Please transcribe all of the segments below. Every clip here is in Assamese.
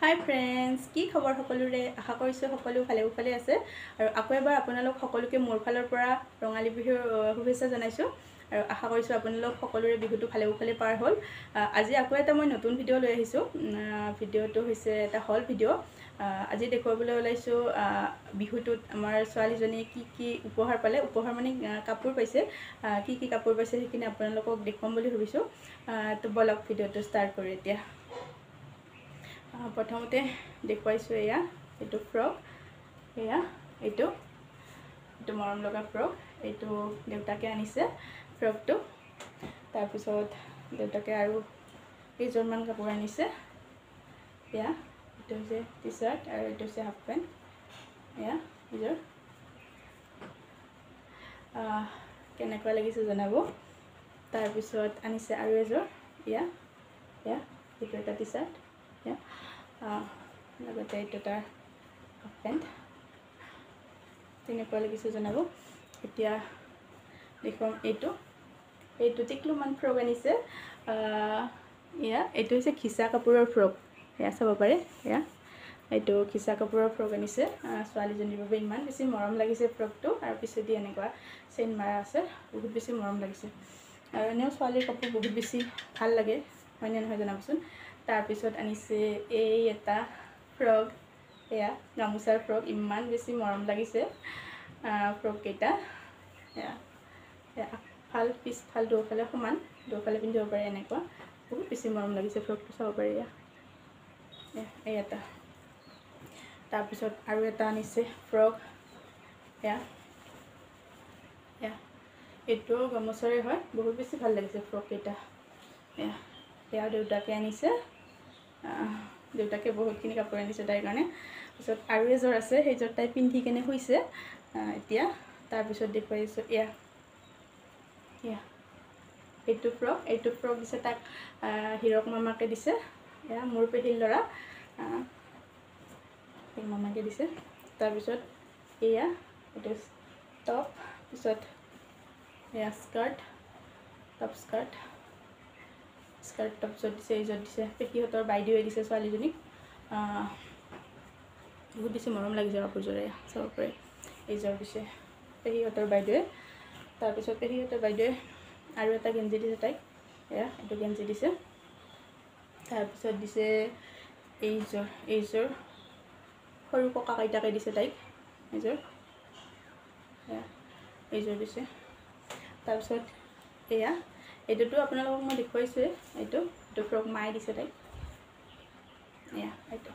হাই ফ্ৰেণ্ডছ, কি খবৰ সকলোৰে? আশা কৰিছোঁ সকলো ভালে কুশলে আছে। আৰু আকৌ এবাৰ আপোনালোক সকলোকে মোৰ ফালৰ পৰা ৰঙালী বিহুৰ শুভেচ্ছা জনাইছোঁ। আৰু আশা কৰিছোঁ আপোনালোক সকলোৰে বিহুটো ভালে কুশলে পাৰ হ'ল। আজি আকৌ এটা মই নতুন ভিডিঅ' লৈ আহিছোঁ। ভিডিঅ'টো হৈছে এটা হল ভিডিঅ'। আজি দেখুৱাবলৈ ওলাইছোঁ বিহুটোত আমাৰ ছোৱালীজনীয়ে কি উপহাৰ পালে। উপহাৰ মানে কাপোৰ পাইছে। কি কাপোৰ পাইছে সেইখিনি আপোনালোকক দেখুৱাম বুলি ভাবিছোঁ। তো বলক ভিডিঅ'টো ষ্টাৰ্ট কৰোঁ এতিয়া। প্ৰথমতে দেখুৱাইছোঁ এইটো ফ্ৰক। এইটো মৰম লগা ফ্ৰক। এইটো দেউতাকে আনিছে ফ্ৰকটো। তাৰপিছত দেউতাকে আৰু কেইযোৰমান কাপোৰ আনিছে। এইটো হৈছে টি চাৰ্ট আৰু এইটো হৈছে হাফ পেণ্ট। এইযোৰ কেনেকুৱা লাগিছে জনাব। তাৰপিছত আনিছে আৰু এযোৰ এইটো এটা টি চাৰ্ট। লগতে এইটো তাৰ হাফ পেণ্ট। কেনেকুৱা লাগিছে জনাব। এতিয়া দেখুৱাম এইটো টিকলুমান ফ্ৰক আনিছে। এইটো হৈছে খিচা কাপোৰৰ ফ্ৰক। চাব পাৰে। এইটো খিচা কাপোৰৰ ফ্ৰক আনিছে ছোৱালীজনীৰ বাবে। ইমান বেছি মৰম লাগিছে ফ্ৰকটো। আৰু পিছেদি এনেকুৱা চেইন মাৰা আছে। বহুত বেছি মৰম লাগিছে। আৰু এনেও ছোৱালীৰ কাপোৰ বহুত বেছি ভাল লাগে, হয়নে নহয় জনাবচোন। তাৰপিছত আনিছে এই এটা ফ্ৰক। গামোচাৰ ফ্ৰক। ইমান বেছি মৰম লাগিছে ফ্ৰককেইটা। আগফাল পিছফাল দুয়োফালে সমান, দুয়োফালে পিন্ধিব পাৰে এনেকুৱা। বহুত বেছি মৰম লাগিছে ফ্ৰকটো। চাব পাৰে এই এটা। তাৰপিছত আৰু এটা আনিছে ফ্ৰক। এইটোও গামোচাৰে হয়। বহুত বেছি ভাল লাগিছে ফ্ৰককেইটা। সেয়া দেউতাকে আনিছে। দেউতাকে বহুতখিনি কাপোৰ আনিছে তাইৰ কাৰণে। তাৰপিছত আৰু এযোৰ আছে, সেইযোৰ তাই পিন্ধি কেনে শুইছে এতিয়া। তাৰপিছত দেখুৱাইছোঁ এইটো ফ্ৰক দিছে তাক হীৰক মামাকে দিছে। মোৰ পেহীৰ ল'ৰা মামাকে দিছে। তাৰপিছত এইটো টপ। পিছত স্কাৰ্ট টপ য'ত দিছে এইযোৰ দিছে পেহীহঁতৰ বাইদেৱে দিছে ছোৱালীজনীক। বহুত বেছি মৰম লাগিছে কাপোৰযোৰে। চাব পাৰে এইযোৰ দিছে পেহীহঁতৰ বাইদেৱে। তাৰপিছত পেহীহঁতৰ বাইদেৱে আৰু এটা গেঞ্জি দিছে তাইক। এইটো গেঞ্জি দিছে। তাৰপিছত দিছে এইযোৰ সৰু ককা আইতাকে দিছে তাইক। এইযোৰ দিছে। তাৰপিছত এইটোতো আপোনালোকক মই দেখুৱাইছোঁৱেই। এইটো ফ্ৰক মায়ে দিছে তাইক। এইটো।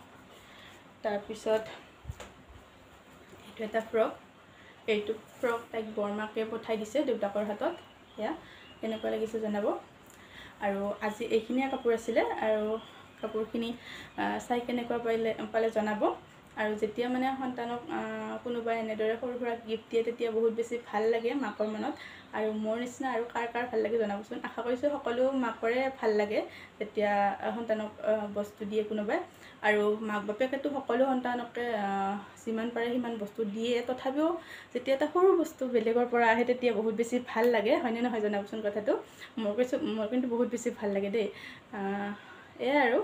তাৰপিছত এইটো এটা ফ্ৰক। এইটো ফ্ৰক তাইক বৰমাকে পঠাই দিছে দেউতাকৰ হাতত। কেনেকুৱা লাগিছে জনাব। আৰু আজি এইখিনিয়ে কাপোৰ আছিলে। আৰু কাপোৰখিনি চাই কেনেকুৱা পালে জনাব। আৰু যেতিয়া মানে সন্তানক কোনোবাই এনেদৰে সৰু সুৰা গিফ্ট দিয়ে তেতিয়া বহুত বেছি ভাল লাগে মাকৰ মনত। আৰু মোৰ নিচিনা আৰু কাৰ ভাল লাগে জনাবচোন। আশা কৰিছোঁ সকলো মাকৰে ভাল লাগে যেতিয়া সন্তানক বস্তু দিয়ে কোনোবাই। আৰু মাক বাপেকেতো সকলো সন্তানকে যিমান পাৰে সিমান বস্তু দিয়ে। তথাপিও যেতিয়া এটা সৰু বস্তু বেলেগৰ পৰা আহে তেতিয়া বহুত বেছি ভাল লাগে, হয়নে নহয় জনাবচোন কথাটো। মোৰ কিন্তু বহুত বেছি ভাল লাগে দেই। আৰু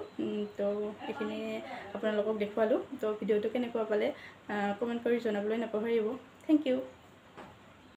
তো এইখিনি আপোনালোকক দেখুৱালোঁ। তো ভিডিঅ'টো কেনেকুৱা পালে কমেণ্ট কৰি জনাবলৈ নাপাহৰিব। Thank U.